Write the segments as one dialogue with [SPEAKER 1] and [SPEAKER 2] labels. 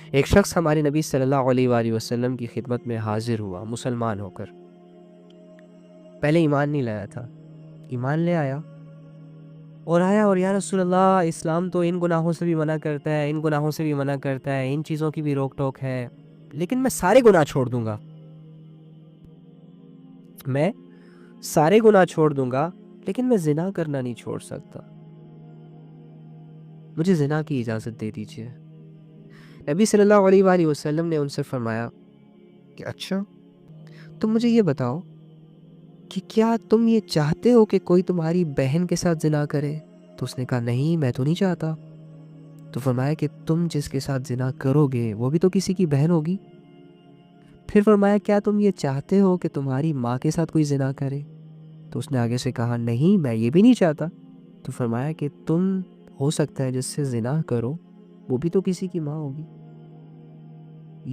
[SPEAKER 1] ایک شخص ہمارے نبی صلی اللہ علیہ وآلہ وسلم کی خدمت میں حاضر ہوا مسلمان ہو کر. پہلے ایمان نہیں لایا تھا، ایمان لے آیا اور یا رسول اللہ، اسلام تو ان گناہوں سے بھی منع کرتا ہے، ان گناہوں سے بھی منع کرتا ہے، ان چیزوں کی بھی روک ٹوک ہے، لیکن میں سارے گناہ چھوڑ دوں گا، میں سارے گناہ چھوڑ دوں گا، لیکن میں زنا کرنا نہیں چھوڑ سکتا، مجھے زنا کی اجازت دے دیجیے. نبی صلی اللہ علیہ وآلہ وسلم نے ان سے فرمایا کہ اچھا، تم مجھے یہ بتاؤ کہ کیا تم یہ چاہتے ہو کہ کوئی تمہاری بہن کے ساتھ زنا کرے؟ تو اس نے کہا نہیں، میں تو نہیں چاہتا. تو فرمایا کہ تم جس کے ساتھ زنا کرو گے وہ بھی تو کسی کی بہن ہوگی. پھر فرمایا کیا تم یہ چاہتے ہو کہ تمہاری ماں کے ساتھ کوئی زنا کرے؟ تو اس نے آگے سے کہا نہیں، میں یہ بھی نہیں چاہتا. تو فرمایا کہ تم ہو سکتا ہے جس سے زنا کرو وہ بھی تو کسی کی ماں ہوگی.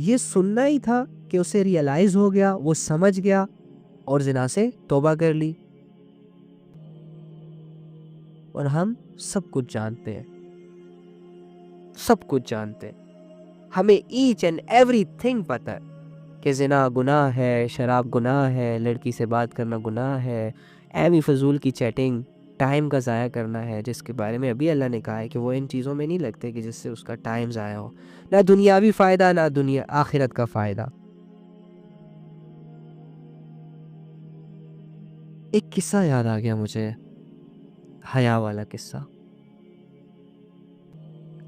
[SPEAKER 1] یہ سننا ہی تھا کہ اسے ریئلائز ہو گیا، وہ سمجھ گیا اور زنا سے توبہ کر لی. اور ہم سب کچھ جانتے ہیں، سب کچھ جانتے ہیں، ہمیں ایچ اینڈ ایوری تھنگ پتہ ہے کہ زنا گناہ ہے، شراب گناہ ہے، لڑکی سے بات کرنا گناہ ہے، ایویں فضول کی چیٹنگ، ٹائم کا ضائع کرنا ہے، جس کے بارے میں ابھی اللہ نے کہا ہے کہ وہ ان چیزوں میں نہیں لگتے کہ جس سے اس کا ٹائم ضائع ہو، نہ دنیاوی فائدہ نہ آخرت کا فائدہ. ایک قصہ یاد آ گیا مجھے، حیا والا قصہ.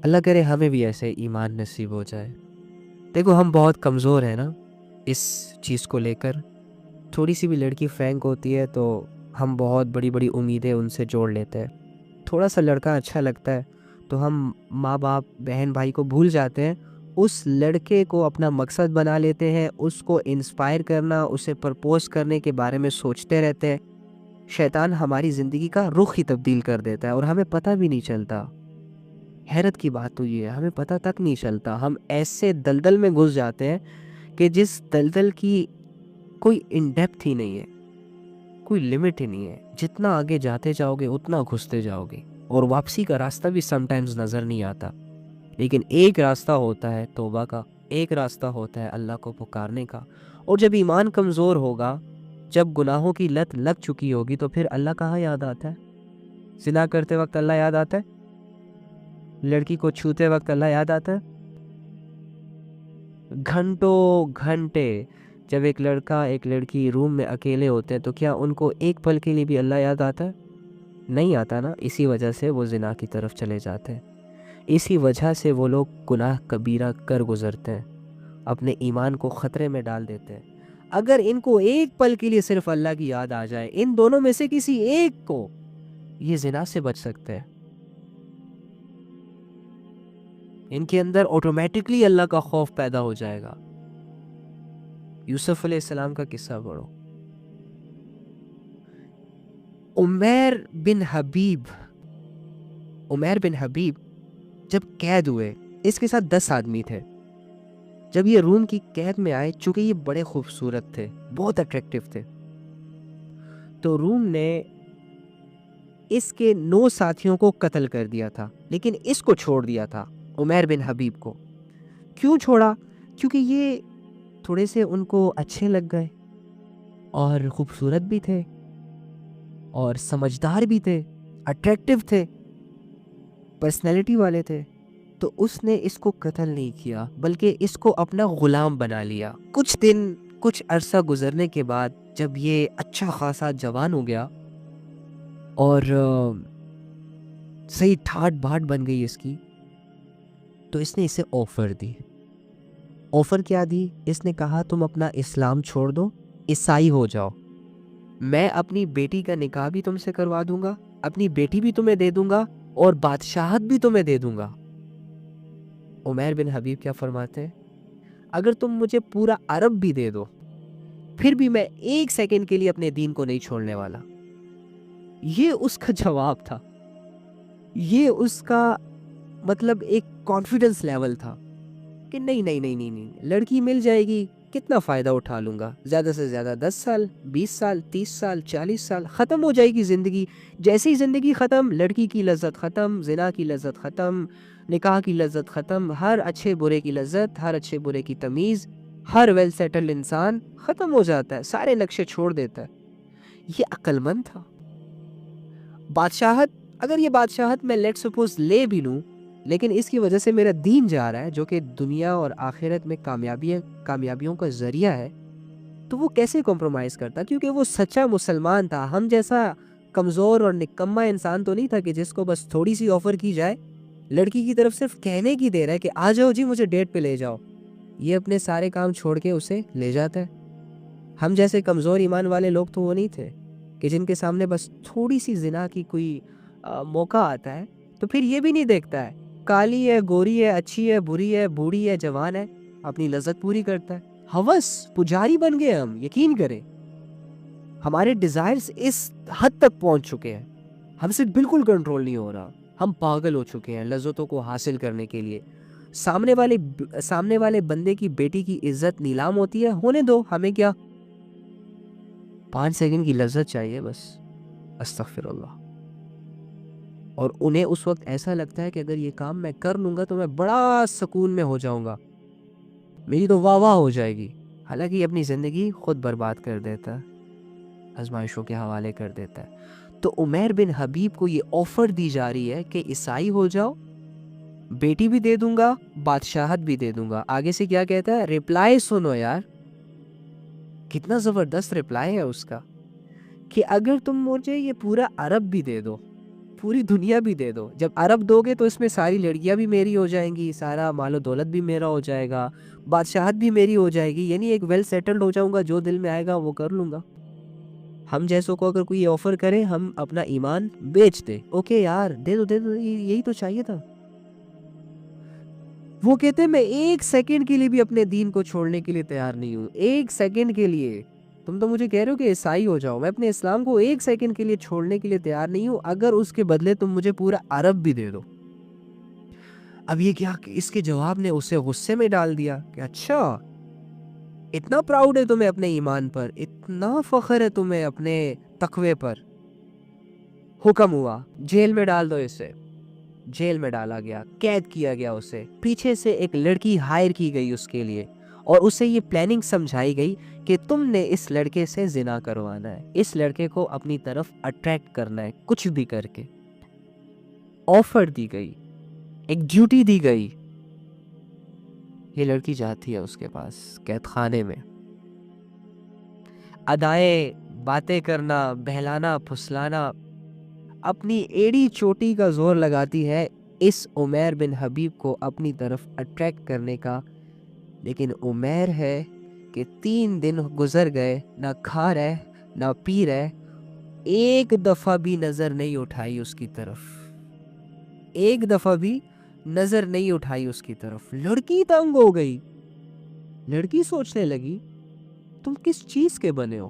[SPEAKER 1] اللہ کرے ہمیں بھی ایسے ایمان نصیب ہو جائے. دیکھو ہم بہت کمزور ہیں نا اس چیز کو لے کر. تھوڑی سی بھی لڑکی فرینک ہوتی ہے تو ہم بہت بڑی بڑی امیدیں ان سے جوڑ لیتے ہیں. تھوڑا سا لڑکا اچھا لگتا ہے تو ہم ماں باپ بہن بھائی کو بھول جاتے ہیں، اس لڑکے کو اپنا مقصد بنا لیتے ہیں، اس کو انسپائر کرنا، اسے پرپوز کرنے کے بارے میں سوچتے رہتے ہیں. شیطان ہماری زندگی کا رخ ہی تبدیل کر دیتا ہے اور ہمیں پتہ بھی نہیں چلتا. حیرت کی بات تو یہ ہے، ہمیں پتہ تک نہیں چلتا. ہم ایسے دلدل میں گھس جاتے ہیں کہ جس دلدل کی کوئی ان ڈیپتھ ہی نہیں ہے، کوئی لمٹ ہی نہیں ہے. جتنا آگے جاتے جاؤ گے اتنا گھستے جاؤ گے اور واپسی کا راستہ بھی سم ٹائمز نظر نہیں آتا. لیکن ایک راستہ ہوتا ہے توبہ کا، ایک راستہ ہوتا ہے اللہ کو پکارنے کا. اور جب ایمان کمزور ہوگا، جب گناہوں کی لت لگ چکی ہوگی، تو پھر اللہ کہاں یاد آتا ہے؟ زنا کرتے وقت اللہ یاد آتا ہے؟ لڑکی کو چھوتے وقت اللہ یاد آتا ہے؟ گھنٹوں گھنٹے جب ایک لڑکا ایک لڑکی روم میں اکیلے ہوتے ہیں تو کیا ان کو ایک پل کے لیے بھی اللہ یاد آتا ہے؟ نہیں آتا نا. اسی وجہ سے وہ زنا کی طرف چلے جاتے ہیں، اسی وجہ سے وہ لوگ گناہ کبیرہ کر گزرتے ہیں، اپنے ایمان کو خطرے میں ڈال دیتے ہیں. اگر ان کو ایک پل کے لیے صرف اللہ کی یاد آ جائے، ان دونوں میں سے کسی ایک کو، یہ زنا سے بچ سکتے ہیں. ان کے اندر آٹومیٹکلی اللہ کا خوف پیدا ہو جائے گا. یوسف علیہ السلام کا قصہ پڑھو. عمیر بن حبیب جب قید ہوئے، اس کے ساتھ 10 آدمی تھے. جب یہ روم کی قید میں آئے، چونکہ یہ بڑے خوبصورت تھے، بہت اٹریکٹیو تھے، تو روم نے اس کے 9 ساتھیوں کو قتل کر دیا تھا، لیکن اس کو چھوڑ دیا تھا، عمیر بن حبیب کو. کیوں چھوڑا؟ کیونکہ یہ تھوڑے سے ان کو اچھے لگ گئے اور خوبصورت بھی تھے اور سمجھدار بھی تھے، اٹریکٹیو تھے، پرسنالٹی والے تھے. تو اس نے اس کو قتل نہیں کیا بلکہ اس کو اپنا غلام بنا لیا. کچھ عرصہ گزرنے کے بعد جب یہ اچھا خاصا جوان ہو گیا اور صحیح ٹھاٹ بھاٹ بن گئی اس کی، تو اس نے اسے آفر دی. آفر کیا دی؟ اس نے کہا تم اپنا اسلام چھوڑ دو، عیسائی ہو جاؤ، میں اپنی بیٹی کا نکاح بھی تم سے کروا دوں گا، اپنی بیٹی بھی تمہیں دے دوں گا اور بادشاہت بھی تمہیں دے دوں گا. عمیر بن حبیب کیا فرماتے ہیں؟ اگر تم مجھے پورا عرب بھی دے دو پھر بھی میں 1 سیکنڈ کے لیے اپنے دین کو نہیں چھوڑنے والا. یہ اس کا جواب تھا، یہ اس کا مطلب ایک کانفیڈنس لیول تھا کہ نہیں، لڑکی مل جائے گی، کتنا فائدہ اٹھا لوں گا، زیادہ سے زیادہ 10 سال 20 سال 30 سال 40 سال، ختم ہو جائے گی زندگی. جیسے ہی زندگی ختم، لڑکی کی لذت ختم، زنا کی لذت ختم، نکاح کی لذت ختم، ہر اچھے برے کی لذت، ہر اچھے برے کی تمیز، ہر ویل سیٹلڈ انسان ختم ہو جاتا ہے، سارے نقشے چھوڑ دیتا ہے۔ یہ عقل مند تھا۔ بادشاہت، اگر یہ بادشاہت میں لیٹ سپوز لے بھی لوں، لیکن اس کی وجہ سے میرا دین جا رہا ہے جو کہ دنیا اور آخرت میں کامیابیوں کا ذریعہ ہے، تو وہ کیسے کمپرومائز کرتا؟ کیونکہ وہ سچا مسلمان تھا۔ ہم جیسا کمزور اور نکما انسان تو نہیں تھا کہ جس کو بس تھوڑی سی آفر کی جائے، لڑکی کی طرف صرف کہنے کی دیر ہے کہ آ جاؤ جی مجھے ڈیٹ پہ لے جاؤ، یہ اپنے سارے کام چھوڑ کے اسے لے جاتا ہے۔ ہم جیسے کمزور ایمان والے لوگ تو وہ نہیں تھے کہ جن کے سامنے بس تھوڑی سی زنا کی کوئی موقع آتا ہے تو پھر یہ بھی نہیں دیکھتا ہے کالی ہے، گوری ہے، اچھی ہے، بری ہے، بوڑھی ہے، جوان ہے، اپنی لذت پوری کرتا ہے۔ ہوس پجاری بن گئے ہم، یقین کریں ہمارے ڈیزائرز اس حد تک پہنچ چکے ہیں، ہم سے بالکل کنٹرول نہیں ہو رہا، ہم پاگل ہو چکے ہیں لذتوں کو حاصل کرنے کے لیے۔ سامنے والے بندے کی بیٹی کی عزت نیلام ہوتی ہے، ہونے دو، ہمیں کیا، 5 سیکنڈ کی لذت چاہیے بس، استغفر اللہ۔ اور انہیں اس وقت ایسا لگتا ہے کہ اگر یہ کام میں کر لوں گا تو میں بڑا سکون میں ہو جاؤں گا، میری تو واہ واہ ہو جائے گی، حالانکہ یہ اپنی زندگی خود برباد کر دیتا ہے، آزمائشوں کے حوالے کر دیتا ہے۔ تو عمیر بن حبیب کو یہ آفر دی جا رہی ہے کہ عیسائی ہو جاؤ، بیٹی بھی دے دوں گا، بادشاہت بھی دے دوں گا۔ آگے سے کیا کہتا ہے؟ ریپلائی سنو یار، کتنا زبردست ریپلائی ہے اس کا، کہ اگر تم مجھے یہ پورا عرب بھی دے دو، پوری دنیا بھی دے دو، جب عرب دو گے تو اس میں ساری لڑکیاں بھی میری ہو جائیں گی، سارا مال و دولت بھی میرا ہو جائے گا، بادشاہت بھی میری ہو جائے گی، یعنی ایک ویل سیٹلڈ ہو جاؤں گا، جو دل میں آئے گا وہ کر لوں گا۔ ہم جیسوں کو اگر کوئی آفر کرے ہم اپنا ایمان بیچ دے، اوکے یار دے دو دے دو، یہی تو چاہیے تھا۔ وہ کہتے ہیں میں 1 سیکنڈ کے لیے بھی اپنے دین کو چھوڑنے کے لیے تیار نہیں ہوں، 1 سیکنڈ کے لیے۔ تم تو مجھے کہہ رہے ہو کہ عیسائی ہو جاؤ، میں اپنے اسلام کو 1 سیکنڈ کے لیے چھوڑنے کے لیے تیار نہیں ہوں، اگر اس کے بدلے تم مجھے پورا عرب بھی دے دو۔ اب یہ کیا، اس کے جواب نے اسے غصے میں ڈال دیا کہ اچھا اتنا پراؤڈ ہے تمہیں اپنے ایمان پر، اتنا فخر ہے تمہیں اپنے تقوی پر۔ حکم ہوا جیل میں ڈال دو اسے۔ جیل میں ڈالا گیا، قید کیا گیا اسے، پیچھے سے ایک لڑکی ہائر کی گئی اس کے لیے، اور اسے یہ پلاننگ سمجھائی گئی کہ تم نے اس لڑکے سے زنا کروانا ہے، اس لڑکے کو اپنی طرف اٹریکٹ کرنا ہے، کچھ بھی کر کے۔ آفر دی گئی، ایک ڈیوٹی دی گئی، یہ لڑکی جاتی ہے اس کے پاس قید خانے میں، ادائیں باتیں کرنا، بہلانا پھسلانا، اپنی ایڑی چوٹی کا زور لگاتی ہے اس عمیر بن حبیب کو اپنی طرف اٹریکٹ کرنے کا۔ لیکن عمیر ہے کہ 3 دن گزر گئے، نہ کھا رہے نہ پی رہے، ایک دفعہ بھی نظر نہیں اٹھائی اس کی طرف، ایک دفعہ بھی نظر نہیں اٹھائی اس کی طرف۔ لڑکی تنگ ہو گئی، لڑکی سوچنے لگی تم کس چیز کے بنے ہو،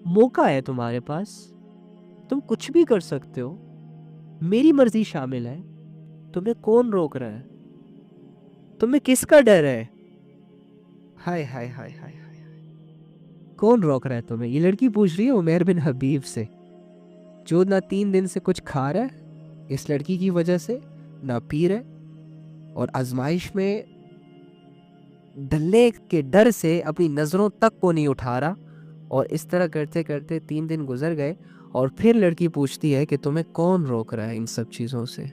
[SPEAKER 1] موقع ہے تمہارے پاس، تم کچھ بھی کر سکتے ہو، میری مرضی شامل ہے، تمہیں کون روک رہا ہے، تمہیں کس کا ڈر ہے؟ ہائے ہائے ہائے ہائے ہائے، کون روک رہا ہے تمہیں؟ یہ لڑکی پوچھ رہی ہے عمیر بن حبیب سے، جو نہ 3 دن سے کچھ کھا رہا ہے اس لڑکی کی وجہ سے، نہ پی رہے، اور آزمائش میں ڈلنے کے ڈر سے اپنی نظروں تک کو نہیں اٹھا رہا۔ اور اس طرح کرتے کرتے 3 دن گزر گئے، اور پھر لڑکی پوچھتی ہے کہ تمہیں کون روک رہا ہے ان سب چیزوں سے،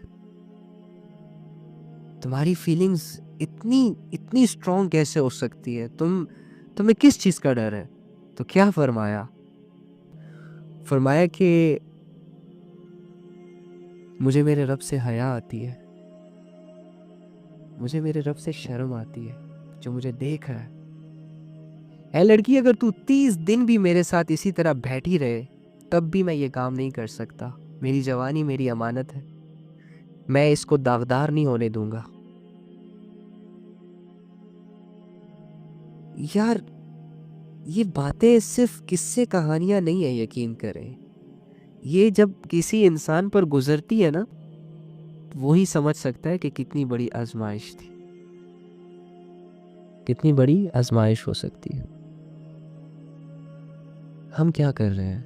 [SPEAKER 1] تمہاری فیلنگز اتنی اسٹرانگ کیسے ہو سکتی ہے، تمہیں کس چیز کا ڈر ہے؟ تو کیا فرمایا کہ مجھے میرے رب سے حیا آتی ہے، مجھے میرے رب سے شرم آتی ہے جو مجھے دیکھ رہا ہے۔ اے لڑکی، اگر تو 30 دن بھی میرے ساتھ اسی طرح بیٹھی رہے تب بھی میں یہ کام نہیں کر سکتا، میری جوانی میری امانت ہے، میں اس کو داغدار نہیں ہونے دوں گا۔ یار یہ باتیں صرف قصے کہانیاں نہیں ہیں، یقین کریں، یہ جب کسی انسان پر گزرتی ہے نا وہی سمجھ سکتا ہے کہ کتنی بڑی آزمائش تھی، کتنی بڑی آزمائش ہو سکتی ہے۔ ہم کیا کر رہے ہیں؟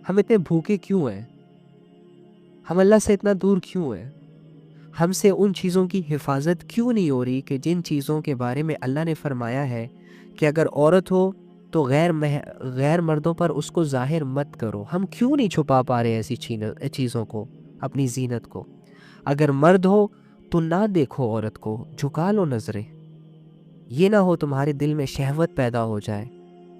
[SPEAKER 1] ہم اتنے بھوکے کیوں ہیں؟ ہم اللہ سے اتنا دور کیوں ہیں؟ ہم سے ان چیزوں کی حفاظت کیوں نہیں ہو رہی کہ جن چیزوں کے بارے میں اللہ نے فرمایا ہے کہ اگر عورت ہو تو غیر مردوں پر اس کو ظاہر مت کرو؟ ہم کیوں نہیں چھپا پا رہے ایسی چیزوں کو، اپنی زینت کو؟ اگر مرد ہو تو نہ دیکھو عورت کو، جھکا لو نظریں۔ یہ نہ ہو تمہارے دل میں شہوت پیدا ہو جائے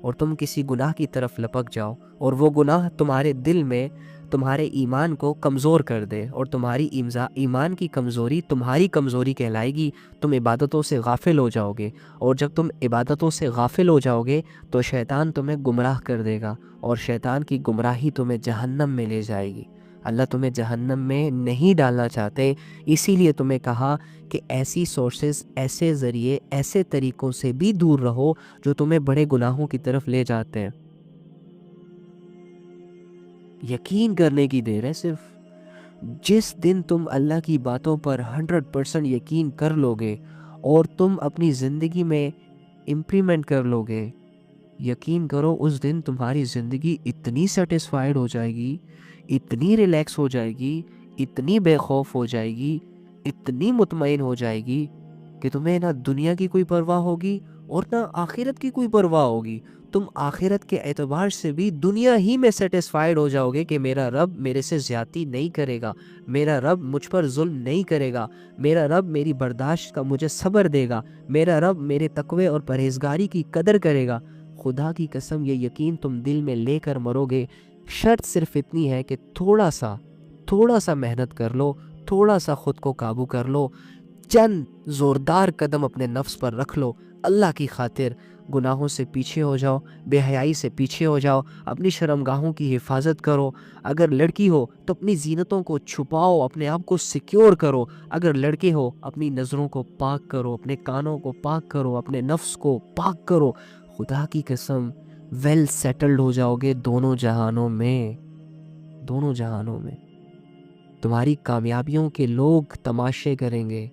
[SPEAKER 1] اور تم کسی گناہ کی طرف لپک جاؤ، اور وہ گناہ تمہارے دل میں تمہارے ایمان کو کمزور کر دے، اور تمہاری ایمان کی کمزوری تمہاری کمزوری کہلائے گی۔ تم عبادتوں سے غافل ہو جاؤ گے، اور جب تم عبادتوں سے غافل ہو جاؤ گے تو شیطان تمہیں گمراہ کر دے گا، اور شیطان کی گمراہی تمہیں جہنم میں لے جائے گی۔ اللہ تمہیں جہنم میں نہیں ڈالنا چاہتے، اسی لیے تمہیں کہا کہ ایسی سورسز، ایسے ذریعے، ایسے طریقوں سے بھی دور رہو جو تمہیں بڑے گناہوں کی طرف لے جاتے ہیں۔ یقین کرنے کی دیر ہے صرف۔ جس دن تم اللہ کی باتوں پر 100% یقین کر لو گے اور تم اپنی زندگی میں امپلیمنٹ کر لو گے، یقین کرو اس دن تمہاری زندگی اتنی سیٹسفائیڈ ہو جائے گی، اتنی ریلیکس ہو جائے گی، اتنی بے خوف ہو جائے گی، اتنی مطمئن ہو جائے گی کہ تمہیں نہ دنیا کی کوئی پرواہ ہوگی اور نہ آخرت کی کوئی پرواہ ہوگی۔ تم آخرت کے اعتبار سے بھی دنیا ہی میں سیٹسفائیڈ ہو جاؤ گے کہ میرا رب میرے سے زیادتی نہیں کرے گا، میرا رب مجھ پر ظلم نہیں کرے گا، میرا رب میری برداشت کا مجھے صبر دے گا، میرا رب میرے تقوی اور پرہیزگاری کی قدر کرے گا۔ خدا کی قسم یہ یقین تم دل میں لے کر مرو گے۔ شرط صرف اتنی ہے کہ تھوڑا سا محنت کر لو، تھوڑا سا خود کو قابو کر لو، چند زوردار قدم اپنے نفس پر رکھ لو، اللہ کی خاطر گناہوں سے پیچھے ہو جاؤ، بے حیائی سے پیچھے ہو جاؤ، اپنی شرمگاہوں کی حفاظت کرو۔ اگر لڑکی ہو تو اپنی زینتوں کو چھپاؤ، اپنے آپ کو سیکیور کرو۔ اگر لڑکے ہو اپنی نظروں کو پاک کرو، اپنے کانوں کو پاک کرو، اپنے نفس کو پاک کرو۔ خدا کی قسم ویل سیٹلڈ ہو جاؤ گے دونوں جہانوں میں۔ تمہاری کامیابیوں کے لوگ تماشے کریں گے،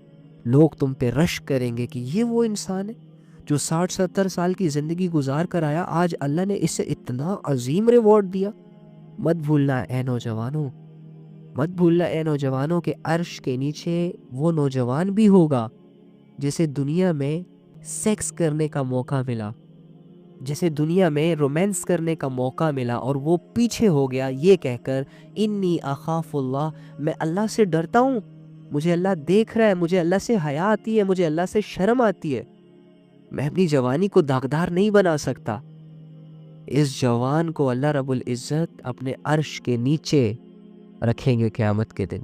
[SPEAKER 1] لوگ تم پہ رشک کریں گے کہ یہ وہ انسان ہے جو 60-70 سال کی زندگی گزار کر آیا، آج اللہ نے اسے اتنا عظیم ریوارڈ دیا۔ مت بھولنا اے نوجوانوں کہ عرش کے نیچے وہ نوجوان بھی ہوگا جسے دنیا میں سیکس کرنے کا موقع ملا، جسے دنیا میں رومانس کرنے کا موقع ملا، اور وہ پیچھے ہو گیا یہ کہہ کر انی اخاف اللہ، میں اللہ سے ڈرتا ہوں، مجھے اللہ دیکھ رہا ہے، مجھے اللہ سے حیا آتی ہے، مجھے اللہ سے شرم آتی ہے، میں اپنی جوانی کو داغدار نہیں بنا سکتا۔ اس جوان کو اللہ رب العزت اپنے عرش کے نیچے رکھیں گے قیامت کے دن۔